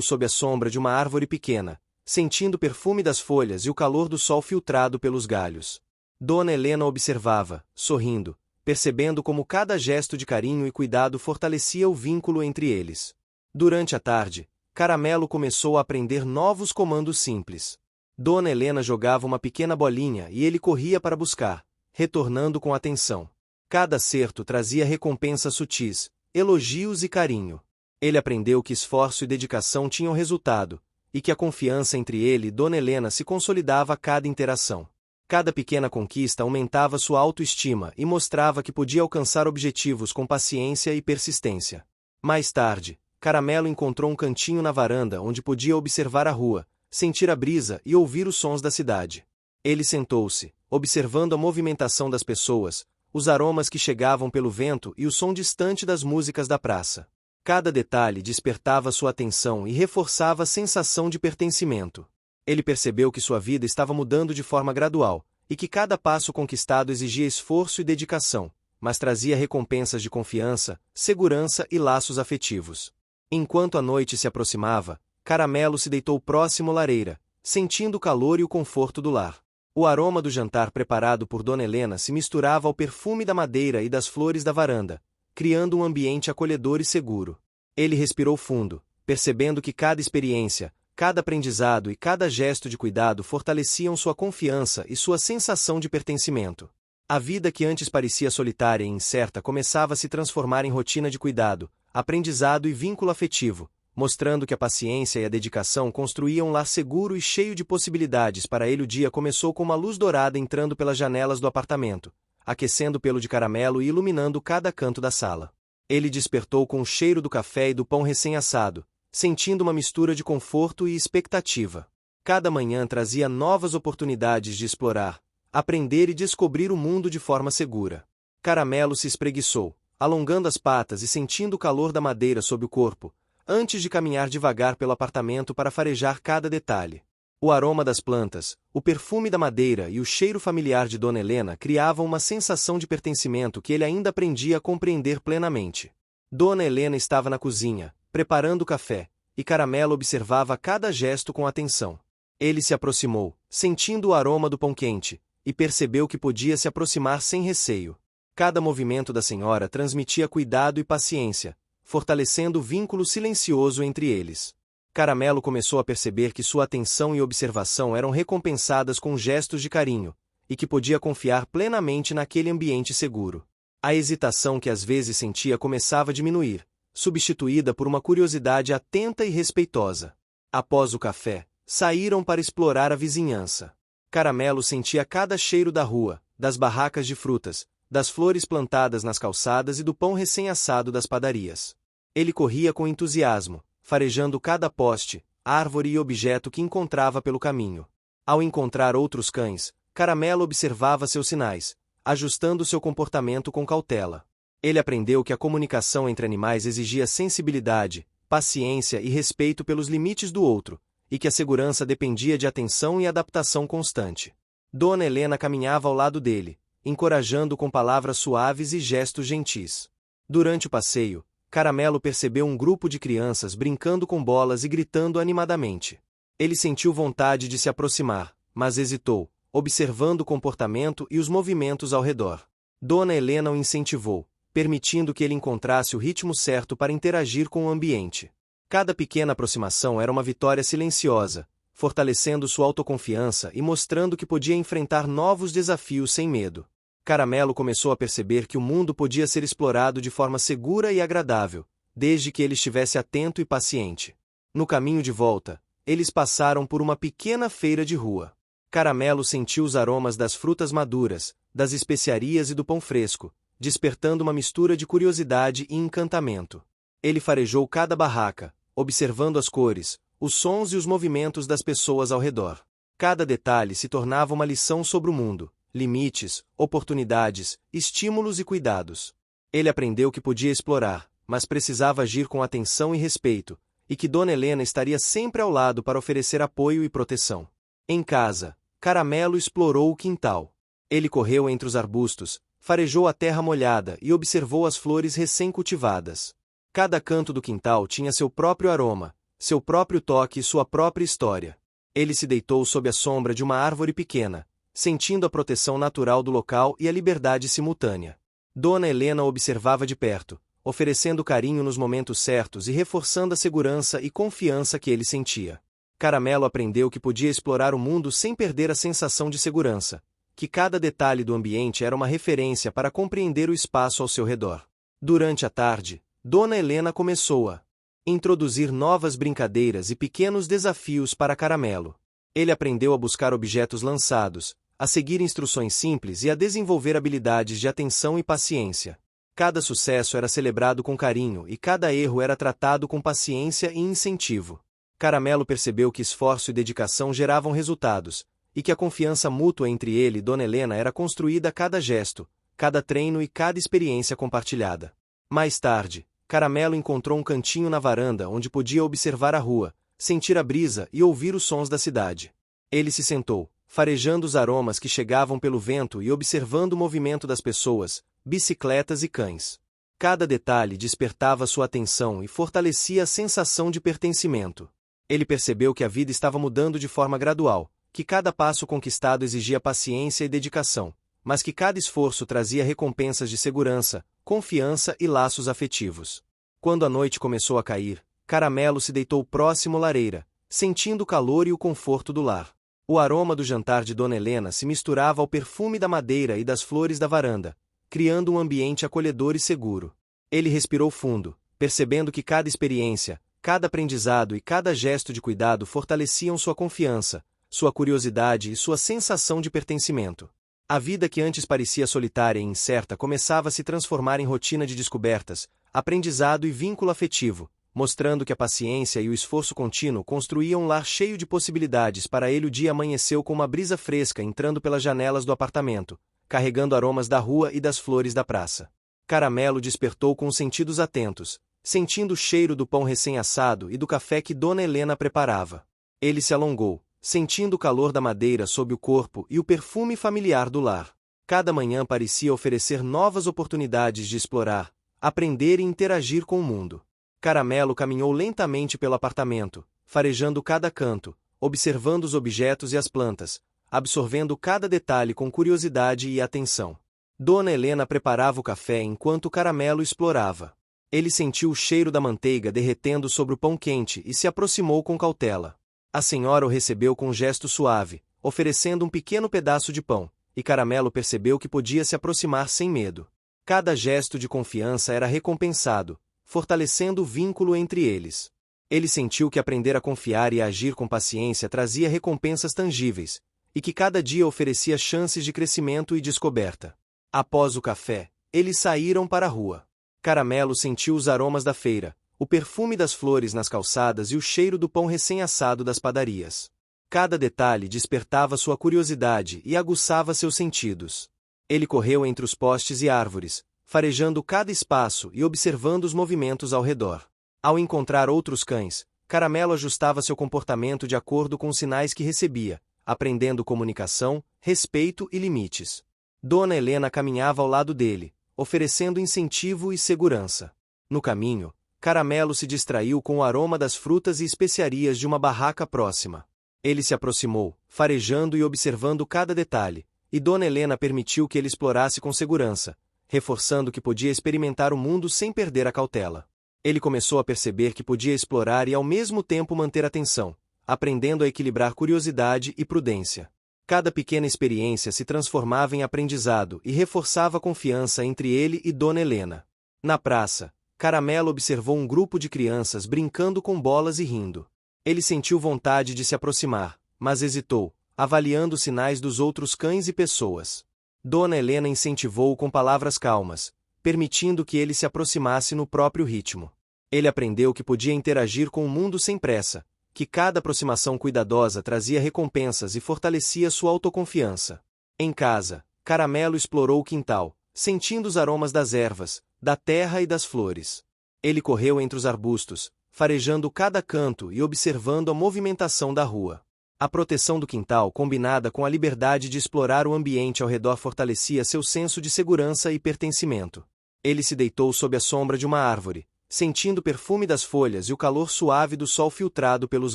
sob a sombra de uma árvore pequena, sentindo o perfume das folhas e o calor do sol filtrado pelos galhos. Dona Helena observava, sorrindo, percebendo como cada gesto de carinho e cuidado fortalecia o vínculo entre eles. Durante a tarde, Caramelo começou a aprender novos comandos simples. Dona Helena jogava uma pequena bolinha e ele corria para buscar, retornando com atenção. Cada acerto trazia recompensas sutis, elogios e carinho. Ele aprendeu que esforço e dedicação tinham resultado, e que a confiança entre ele e Dona Helena se consolidava a cada interação. Cada pequena conquista aumentava sua autoestima e mostrava que podia alcançar objetivos com paciência e persistência. Mais tarde, Caramelo encontrou um cantinho na varanda onde podia observar a rua, sentir a brisa e ouvir os sons da cidade. Ele sentou-se, observando a movimentação das pessoas, os aromas que chegavam pelo vento e o som distante das músicas da praça. Cada detalhe despertava sua atenção e reforçava a sensação de pertencimento. Ele percebeu que sua vida estava mudando de forma gradual, e que cada passo conquistado exigia esforço e dedicação, mas trazia recompensas de confiança, segurança e laços afetivos. Enquanto a noite se aproximava, Caramelo se deitou próximo à lareira, sentindo o calor e o conforto do lar. O aroma do jantar preparado por Dona Helena se misturava ao perfume da madeira e das flores da varanda, criando um ambiente acolhedor e seguro. Ele respirou fundo, percebendo que cada experiência, cada aprendizado e cada gesto de cuidado fortaleciam sua confiança e sua sensação de pertencimento. A vida que antes parecia solitária e incerta começava a se transformar em rotina de cuidado, aprendizado e vínculo afetivo, mostrando que a paciência e a dedicação construíam um lar seguro e cheio de possibilidades. Para ele o dia começou com uma luz dourada entrando pelas janelas do apartamento, aquecendo o pelo de Caramelo e iluminando cada canto da sala. Ele despertou com o cheiro do café e do pão recém-assado, sentindo uma mistura de conforto e expectativa. Cada manhã trazia novas oportunidades de explorar, aprender e descobrir o mundo de forma segura. Caramelo se espreguiçou, alongando as patas e sentindo o calor da madeira sob o corpo, antes de caminhar devagar pelo apartamento para farejar cada detalhe. O aroma das plantas, o perfume da madeira e o cheiro familiar de Dona Helena criavam uma sensação de pertencimento que ele ainda aprendia a compreender plenamente. Dona Helena estava na cozinha, preparando o café, e Caramelo observava cada gesto com atenção. Ele se aproximou, sentindo o aroma do pão quente, e percebeu que podia se aproximar sem receio. Cada movimento da senhora transmitia cuidado e paciência, fortalecendo o vínculo silencioso entre eles. Caramelo começou a perceber que sua atenção e observação eram recompensadas com gestos de carinho, e que podia confiar plenamente naquele ambiente seguro. A hesitação que às vezes sentia começava a diminuir, substituída por uma curiosidade atenta e respeitosa. Após o café, saíram para explorar a vizinhança. Caramelo sentia cada cheiro da rua, das barracas de frutas, das flores plantadas nas calçadas e do pão recém-assado das padarias. Ele corria com entusiasmo, farejando cada poste, árvore e objeto que encontrava pelo caminho. Ao encontrar outros cães, Caramelo observava seus sinais, ajustando seu comportamento com cautela. Ele aprendeu que a comunicação entre animais exigia sensibilidade, paciência e respeito pelos limites do outro, e que a segurança dependia de atenção e adaptação constante. Dona Helena caminhava ao lado dele, encorajando com palavras suaves e gestos gentis. Durante o passeio, Caramelo percebeu um grupo de crianças brincando com bolas e gritando animadamente. Ele sentiu vontade de se aproximar, mas hesitou, observando o comportamento e os movimentos ao redor. Dona Helena o incentivou, permitindo que ele encontrasse o ritmo certo para interagir com o ambiente. Cada pequena aproximação era uma vitória silenciosa, fortalecendo sua autoconfiança e mostrando que podia enfrentar novos desafios sem medo. Caramelo começou a perceber que o mundo podia ser explorado de forma segura e agradável, desde que ele estivesse atento e paciente. No caminho de volta, eles passaram por uma pequena feira de rua. Caramelo sentiu os aromas das frutas maduras, das especiarias e do pão fresco, despertando uma mistura de curiosidade e encantamento. Ele farejou cada barraca, observando as cores, os sons e os movimentos das pessoas ao redor. Cada detalhe se tornava uma lição sobre o mundo, limites, oportunidades, estímulos e cuidados. Ele aprendeu que podia explorar, mas precisava agir com atenção e respeito, e que Dona Helena estaria sempre ao lado para oferecer apoio e proteção. Em casa, Caramelo explorou o quintal. Ele correu entre os arbustos, farejou a terra molhada e observou as flores recém-cultivadas. Cada canto do quintal tinha seu próprio aroma, seu próprio toque e sua própria história. Ele se deitou sob a sombra de uma árvore pequena, sentindo a proteção natural do local e a liberdade simultânea. Dona Helena observava de perto, oferecendo carinho nos momentos certos e reforçando a segurança e confiança que ele sentia. Caramelo aprendeu que podia explorar o mundo sem perder a sensação de segurança, que cada detalhe do ambiente era uma referência para compreender o espaço ao seu redor. Durante a tarde, Dona Helena começou a introduzir novas brincadeiras e pequenos desafios para Caramelo. Ele aprendeu a buscar objetos lançados, a seguir instruções simples e a desenvolver habilidades de atenção e paciência. Cada sucesso era celebrado com carinho e cada erro era tratado com paciência e incentivo. Caramelo percebeu que esforço e dedicação geravam resultados, e que a confiança mútua entre ele e Dona Helena era construída a cada gesto, cada treino e cada experiência compartilhada. Mais tarde, Caramelo encontrou um cantinho na varanda onde podia observar a rua, sentir a brisa e ouvir os sons da cidade. Ele se sentou, farejando os aromas que chegavam pelo vento e observando o movimento das pessoas, bicicletas e cães. Cada detalhe despertava sua atenção e fortalecia a sensação de pertencimento. Ele percebeu que a vida estava mudando de forma gradual, que cada passo conquistado exigia paciência e dedicação, mas que cada esforço trazia recompensas de segurança, confiança e laços afetivos. Quando a noite começou a cair, Caramelo se deitou próximo à lareira, sentindo o calor e o conforto do lar. O aroma do jantar de Dona Helena se misturava ao perfume da madeira e das flores da varanda, criando um ambiente acolhedor e seguro. Ele respirou fundo, percebendo que cada experiência, cada aprendizado e cada gesto de cuidado fortaleciam sua confiança, sua curiosidade e sua sensação de pertencimento. A vida que antes parecia solitária e incerta começava a se transformar em rotina de descobertas, aprendizado e vínculo afetivo, mostrando que a paciência e o esforço contínuo construíam um lar cheio de possibilidades. Para ele o dia amanheceu com uma brisa fresca entrando pelas janelas do apartamento, carregando aromas da rua e das flores da praça. Caramelo despertou com os sentidos atentos, sentindo o cheiro do pão recém-assado e do café que Dona Helena preparava. Ele se alongou, sentindo o calor da madeira sob o corpo e o perfume familiar do lar. Cada manhã parecia oferecer novas oportunidades de explorar, aprender e interagir com o mundo. Caramelo caminhou lentamente pelo apartamento, farejando cada canto, observando os objetos e as plantas, absorvendo cada detalhe com curiosidade e atenção. Dona Helena preparava o café enquanto Caramelo explorava. Ele sentiu o cheiro da manteiga derretendo sobre o pão quente e se aproximou com cautela. A senhora o recebeu com um gesto suave, oferecendo um pequeno pedaço de pão, e Caramelo percebeu que podia se aproximar sem medo. Cada gesto de confiança era recompensado, fortalecendo o vínculo entre eles. Ele sentiu que aprender a confiar e a agir com paciência trazia recompensas tangíveis, e que cada dia oferecia chances de crescimento e descoberta. Após o café, eles saíram para a rua. Caramelo sentiu os aromas da feira, o perfume das flores nas calçadas e o cheiro do pão recém-assado das padarias. Cada detalhe despertava sua curiosidade e aguçava seus sentidos. Ele correu entre os postes e árvores, farejando cada espaço e observando os movimentos ao redor. Ao encontrar outros cães, Caramelo ajustava seu comportamento de acordo com os sinais que recebia, aprendendo comunicação, respeito e limites. Dona Helena caminhava ao lado dele, oferecendo incentivo e segurança. No caminho, Caramelo se distraiu com o aroma das frutas e especiarias de uma barraca próxima. Ele se aproximou, farejando e observando cada detalhe, e Dona Helena permitiu que ele explorasse com segurança, reforçando que podia experimentar o mundo sem perder a cautela. Ele começou a perceber que podia explorar e ao mesmo tempo manter atenção, aprendendo a equilibrar curiosidade e prudência. Cada pequena experiência se transformava em aprendizado e reforçava a confiança entre ele e Dona Helena. Na praça, Caramelo observou um grupo de crianças brincando com bolas e rindo. Ele sentiu vontade de se aproximar, mas hesitou, avaliando os sinais dos outros cães e pessoas. Dona Helena incentivou-o com palavras calmas, permitindo que ele se aproximasse no próprio ritmo. Ele aprendeu que podia interagir com o mundo sem pressa, que cada aproximação cuidadosa trazia recompensas e fortalecia sua autoconfiança. Em casa, Caramelo explorou o quintal, sentindo os aromas das ervas, da terra e das flores. Ele correu entre os arbustos, farejando cada canto e observando a movimentação da rua. A proteção do quintal, combinada com a liberdade de explorar o ambiente ao redor, fortalecia seu senso de segurança e pertencimento. Ele se deitou sob a sombra de uma árvore, sentindo o perfume das folhas e o calor suave do sol filtrado pelos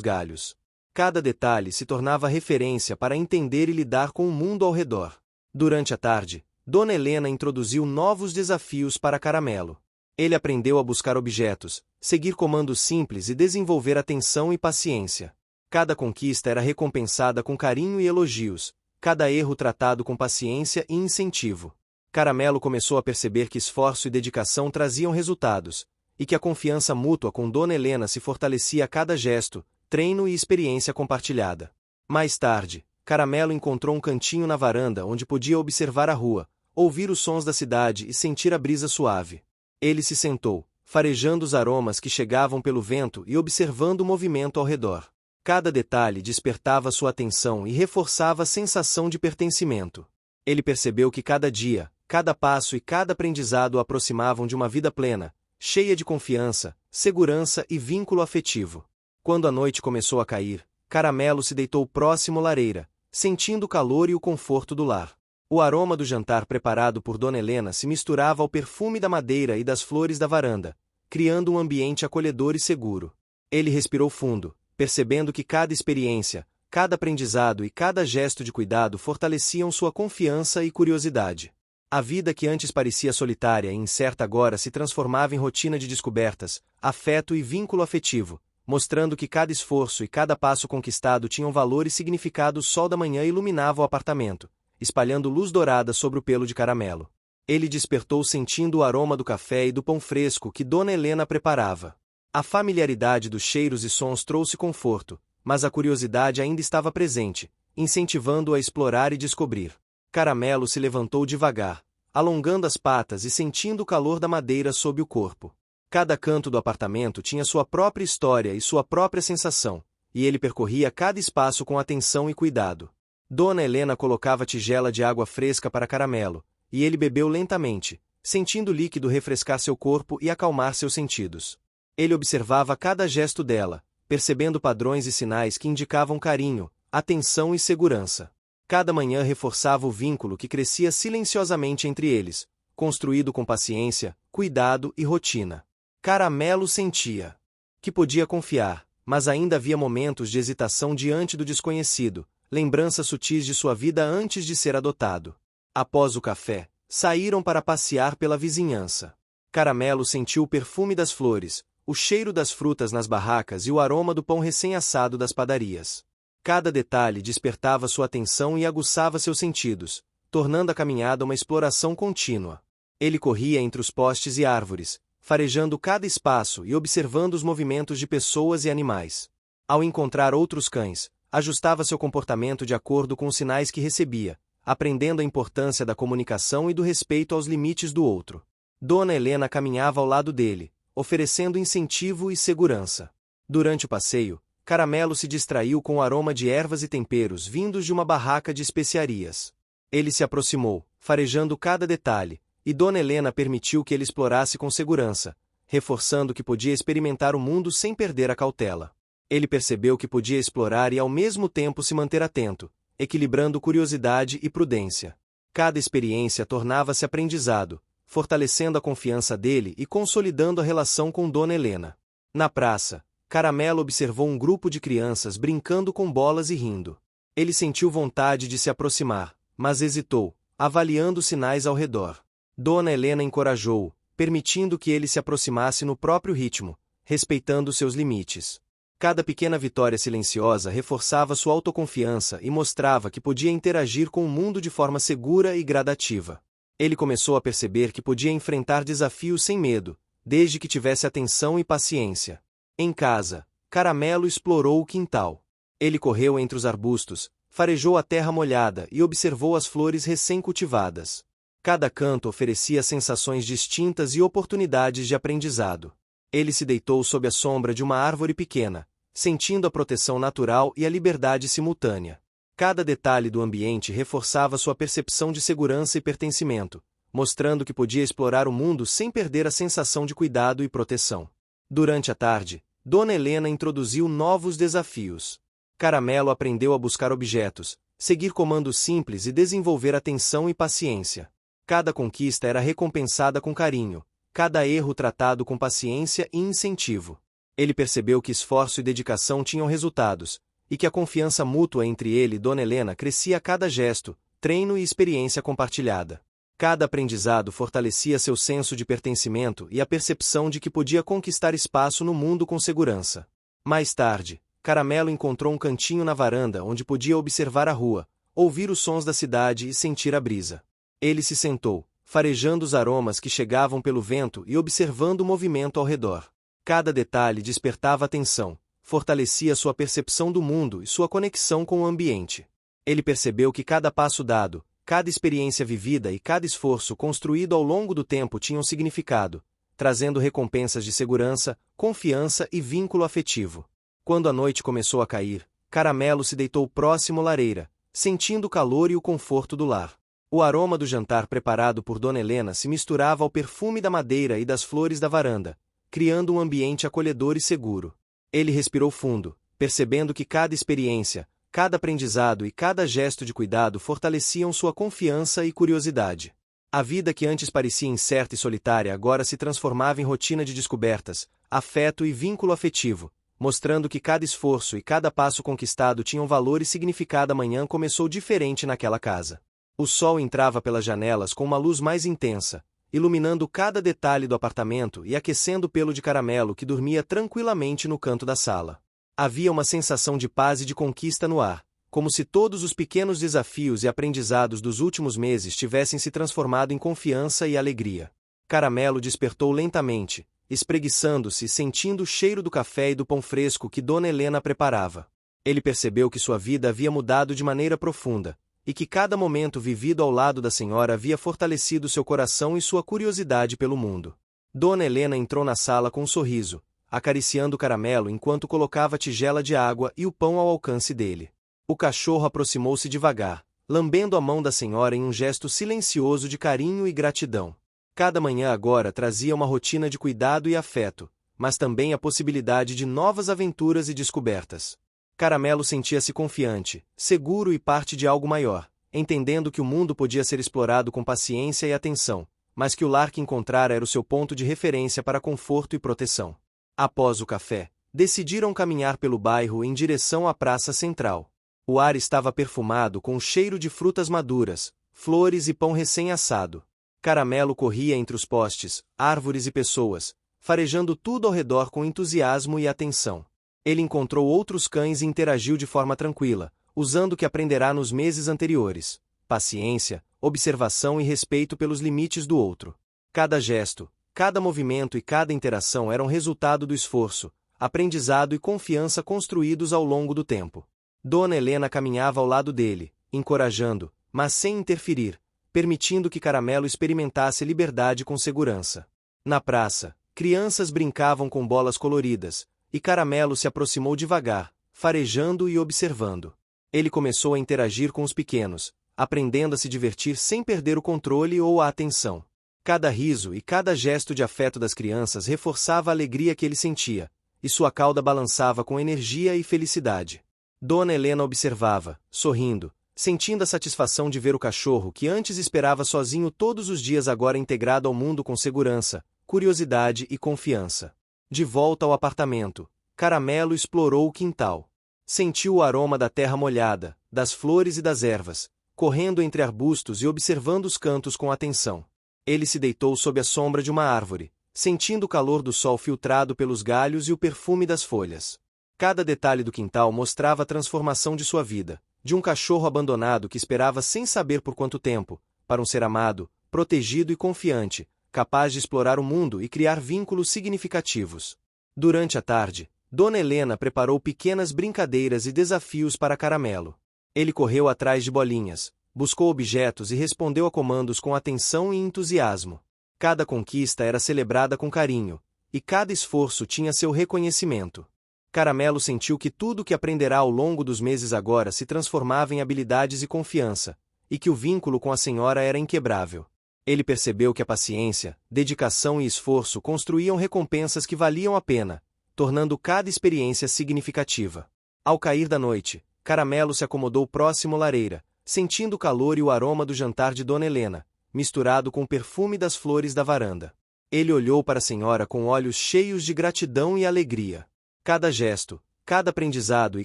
galhos. Cada detalhe se tornava referência para entender e lidar com o mundo ao redor. Durante a tarde, Dona Helena introduziu novos desafios para Caramelo. Ele aprendeu a buscar objetos, seguir comandos simples e desenvolver atenção e paciência. Cada conquista era recompensada com carinho e elogios, cada erro tratado com paciência e incentivo. Caramelo começou a perceber que esforço e dedicação traziam resultados, e que a confiança mútua com Dona Helena se fortalecia a cada gesto, treino e experiência compartilhada. Mais tarde, Caramelo encontrou um cantinho na varanda onde podia observar a rua, ouvir os sons da cidade e sentir a brisa suave. Ele se sentou, farejando os aromas que chegavam pelo vento e observando o movimento ao redor. Cada detalhe despertava sua atenção e reforçava a sensação de pertencimento. Ele percebeu que cada dia, cada passo e cada aprendizado o aproximavam de uma vida plena, cheia de confiança, segurança e vínculo afetivo. Quando a noite começou a cair, Caramelo se deitou próximo à lareira, sentindo o calor e o conforto do lar. O aroma do jantar preparado por Dona Helena se misturava ao perfume da madeira e das flores da varanda, criando um ambiente acolhedor e seguro. Ele respirou fundo, percebendo que cada experiência, cada aprendizado e cada gesto de cuidado fortaleciam sua confiança e curiosidade. A vida que antes parecia solitária e incerta agora se transformava em rotina de descobertas, afeto e vínculo afetivo, mostrando que cada esforço e cada passo conquistado tinham valor e significado. O sol da manhã iluminava o apartamento, espalhando luz dourada sobre o pelo de Caramelo. Ele despertou sentindo o aroma do café e do pão fresco que Dona Helena preparava. A familiaridade dos cheiros e sons trouxe conforto, mas a curiosidade ainda estava presente, incentivando-o a explorar e descobrir. Caramelo se levantou devagar, alongando as patas e sentindo o calor da madeira sob o corpo. Cada canto do apartamento tinha sua própria história e sua própria sensação, e ele percorria cada espaço com atenção e cuidado. Dona Helena colocava tigela de água fresca para Caramelo, e ele bebeu lentamente, sentindo o líquido refrescar seu corpo e acalmar seus sentidos. Ele observava cada gesto dela, percebendo padrões e sinais que indicavam carinho, atenção e segurança. Cada manhã reforçava o vínculo que crescia silenciosamente entre eles, construído com paciência, cuidado e rotina. Caramelo sentia que podia confiar, mas ainda havia momentos de hesitação diante do desconhecido, lembranças sutis de sua vida antes de ser adotado. Após o café, saíram para passear pela vizinhança. Caramelo sentiu o perfume das flores, o cheiro das frutas nas barracas e o aroma do pão recém-assado das padarias. Cada detalhe despertava sua atenção e aguçava seus sentidos, tornando a caminhada uma exploração contínua. Ele corria entre os postes e árvores, farejando cada espaço e observando os movimentos de pessoas e animais. Ao encontrar outros cães, ajustava seu comportamento de acordo com os sinais que recebia, aprendendo a importância da comunicação e do respeito aos limites do outro. Dona Helena caminhava ao lado dele, oferecendo incentivo e segurança. Durante o passeio, Caramelo se distraiu com o aroma de ervas e temperos vindos de uma barraca de especiarias. Ele se aproximou, farejando cada detalhe, e Dona Helena permitiu que ele explorasse com segurança, reforçando que podia experimentar o mundo sem perder a cautela. Ele percebeu que podia explorar e ao mesmo tempo se manter atento, equilibrando curiosidade e prudência. Cada experiência tornava-se aprendizado, fortalecendo a confiança dele e consolidando a relação com Dona Helena. Na praça, Caramelo observou um grupo de crianças brincando com bolas e rindo. Ele sentiu vontade de se aproximar, mas hesitou, avaliando os sinais ao redor. Dona Helena encorajou-o, permitindo que ele se aproximasse no próprio ritmo, respeitando seus limites. Cada pequena vitória silenciosa reforçava sua autoconfiança e mostrava que podia interagir com o mundo de forma segura e gradativa. Ele começou a perceber que podia enfrentar desafios sem medo, desde que tivesse atenção e paciência. Em casa, Caramelo explorou o quintal. Ele correu entre os arbustos, farejou a terra molhada e observou as flores recém-cultivadas. Cada canto oferecia sensações distintas e oportunidades de aprendizado. Ele se deitou sob a sombra de uma árvore pequena, sentindo a proteção natural e a liberdade simultânea. Cada detalhe do ambiente reforçava sua percepção de segurança e pertencimento, mostrando que podia explorar o mundo sem perder a sensação de cuidado e proteção. Durante a tarde, Dona Helena introduziu novos desafios. Caramelo aprendeu a buscar objetos, seguir comandos simples e desenvolver atenção e paciência. Cada conquista era recompensada com carinho, cada erro tratado com paciência e incentivo. Ele percebeu que esforço e dedicação tinham resultados, e que a confiança mútua entre ele e Dona Helena crescia a cada gesto, treino e experiência compartilhada. Cada aprendizado fortalecia seu senso de pertencimento e a percepção de que podia conquistar espaço no mundo com segurança. Mais tarde, Caramelo encontrou um cantinho na varanda onde podia observar a rua, ouvir os sons da cidade e sentir a brisa. Ele se sentou, farejando os aromas que chegavam pelo vento e observando o movimento ao redor. Cada detalhe despertava atenção, fortalecia sua percepção do mundo e sua conexão com o ambiente. Ele percebeu que cada passo dado, cada experiência vivida e cada esforço construído ao longo do tempo tinham significado, trazendo recompensas de segurança, confiança e vínculo afetivo. Quando a noite começou a cair, Caramelo se deitou próximo à lareira, sentindo o calor e o conforto do lar. O aroma do jantar preparado por Dona Helena se misturava ao perfume da madeira e das flores da varanda, criando um ambiente acolhedor e seguro. Ele respirou fundo, percebendo que cada experiência, cada aprendizado e cada gesto de cuidado fortaleciam sua confiança e curiosidade. A vida que antes parecia incerta e solitária agora se transformava em rotina de descobertas, afeto e vínculo afetivo, mostrando que cada esforço e cada passo conquistado tinham valor e significado. A manhã começou diferente naquela casa. O sol entrava pelas janelas com uma luz mais intensa, iluminando cada detalhe do apartamento e aquecendo o pelo de Caramelo que dormia tranquilamente no canto da sala. Havia uma sensação de paz e de conquista no ar, como se todos os pequenos desafios e aprendizados dos últimos meses tivessem se transformado em confiança e alegria. Caramelo despertou lentamente, espreguiçando-se e sentindo o cheiro do café e do pão fresco que Dona Helena preparava. Ele percebeu que sua vida havia mudado de maneira profunda, e que cada momento vivido ao lado da senhora havia fortalecido seu coração e sua curiosidade pelo mundo. Dona Helena entrou na sala com um sorriso, acariciando Caramelo enquanto colocava a tigela de água e o pão ao alcance dele. O cachorro aproximou-se devagar, lambendo a mão da senhora em um gesto silencioso de carinho e gratidão. Cada manhã agora trazia uma rotina de cuidado e afeto, mas também a possibilidade de novas aventuras e descobertas. Caramelo sentia-se confiante, seguro e parte de algo maior, entendendo que o mundo podia ser explorado com paciência e atenção, mas que o lar que encontrara era o seu ponto de referência para conforto e proteção. Após o café, decidiram caminhar pelo bairro em direção à praça central. O ar estava perfumado com o cheiro de frutas maduras, flores e pão recém-assado. Caramelo corria entre os postes, árvores e pessoas, farejando tudo ao redor com entusiasmo e atenção. Ele encontrou outros cães e interagiu de forma tranquila, usando o que aprenderá nos meses anteriores: paciência, observação e respeito pelos limites do outro. Cada gesto, cada movimento e cada interação eram resultado do esforço, aprendizado e confiança construídos ao longo do tempo. Dona Helena caminhava ao lado dele, encorajando, mas sem interferir, permitindo que Caramelo experimentasse liberdade com segurança. Na praça, crianças brincavam com bolas coloridas, e Caramelo se aproximou devagar, farejando e observando. Ele começou a interagir com os pequenos, aprendendo a se divertir sem perder o controle ou a atenção. Cada riso e cada gesto de afeto das crianças reforçava a alegria que ele sentia, e sua cauda balançava com energia e felicidade. Dona Helena observava, sorrindo, sentindo a satisfação de ver o cachorro que antes esperava sozinho todos os dias agora integrado ao mundo com segurança, curiosidade e confiança. De volta ao apartamento, Caramelo explorou o quintal. Sentiu o aroma da terra molhada, das flores e das ervas, correndo entre arbustos e observando os cantos com atenção. Ele se deitou sob a sombra de uma árvore, sentindo o calor do sol filtrado pelos galhos e o perfume das folhas. Cada detalhe do quintal mostrava a transformação de sua vida, de um cachorro abandonado que esperava sem saber por quanto tempo, para um ser amado, protegido e confiante, capaz de explorar o mundo e criar vínculos significativos. Durante a tarde, Dona Helena preparou pequenas brincadeiras e desafios para Caramelo. Ele correu atrás de bolinhas, buscou objetos e respondeu a comandos com atenção e entusiasmo. Cada conquista era celebrada com carinho, e cada esforço tinha seu reconhecimento. Caramelo sentiu que tudo o que aprenderá ao longo dos meses agora se transformava em habilidades e confiança, e que o vínculo com a senhora era inquebrável. Ele percebeu que a paciência, dedicação e esforço construíam recompensas que valiam a pena, tornando cada experiência significativa. Ao cair da noite, Caramelo se acomodou próximo à lareira, sentindo o calor e o aroma do jantar de Dona Helena, misturado com o perfume das flores da varanda. Ele olhou para a senhora com olhos cheios de gratidão e alegria. Cada gesto, cada aprendizado e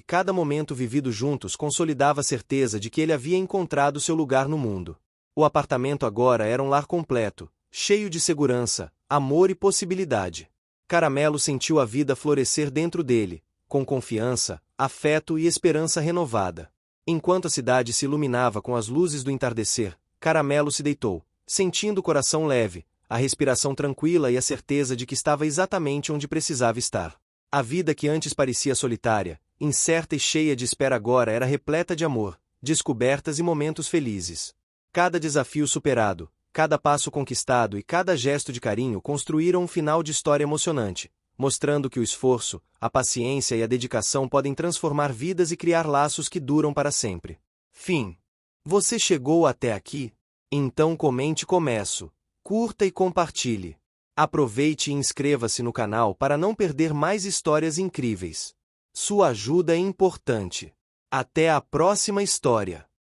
cada momento vivido juntos consolidava a certeza de que ele havia encontrado seu lugar no mundo. O apartamento agora era um lar completo, cheio de segurança, amor e possibilidade. Caramelo sentiu a vida florescer dentro dele, com confiança, afeto e esperança renovada. Enquanto a cidade se iluminava com as luzes do entardecer, Caramelo se deitou, sentindo o coração leve, a respiração tranquila e a certeza de que estava exatamente onde precisava estar. A vida que antes parecia solitária, incerta e cheia de espera agora era repleta de amor, descobertas e momentos felizes. Cada desafio superado, cada passo conquistado e cada gesto de carinho construíram um final de história emocionante, mostrando que o esforço, a paciência e a dedicação podem transformar vidas e criar laços que duram para sempre. Fim. Você chegou até aqui? Então comente começo, curta e compartilhe. Aproveite e inscreva-se no canal para não perder mais histórias incríveis. Sua ajuda é importante. Até a próxima história.